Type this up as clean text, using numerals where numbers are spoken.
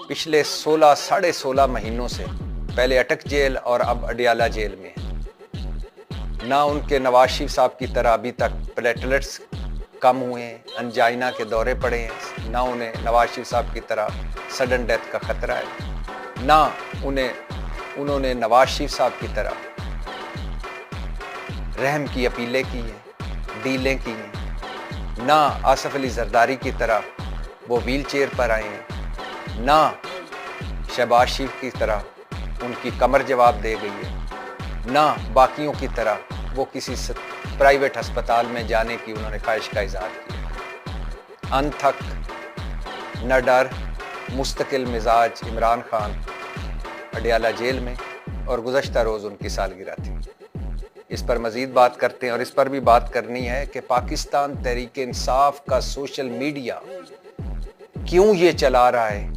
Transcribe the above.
पिछले 16 साढ़े 16 महीनों से पहले अटक जेल और अब अडियाला जेल में है। ना उनके नवाज शरीफ साहब की तरह अभी तक प्लेटलेट्स कम हुए हैं, अंजाइना के दौरे पड़े हैं, ना उन्हें नवाज शरीफ साहब की तरह सडन डेथ का खतरा है, ना उन्होंने नवाज शरीफ साहब की तरह रहम की अपीलें की हैं, डीलें की हैं, ना आसिफ अली जरदारी की तरह वो व्हील चेयर पर आए हैं, ना शहबाज शरीफ की तरह उनकी कमर जवाब दे गई है, ना बाकियों की तरह वो किसी प्राइवेट अस्पताल में जाने की उन्होंने ख्वाहिश का इजहार किया। अनथक, न डर, मुस्तकिल मिजाज इमरान खान अडियाला जेल में, और गुज़श्ता रोज़ उनकी सालगिरह थी। इस पर मज़ीद बात करते हैं और इस पर भी बात करनी है कि पाकिस्तान तहरीक इंसाफ का सोशल मीडिया क्यों ये चला रहा है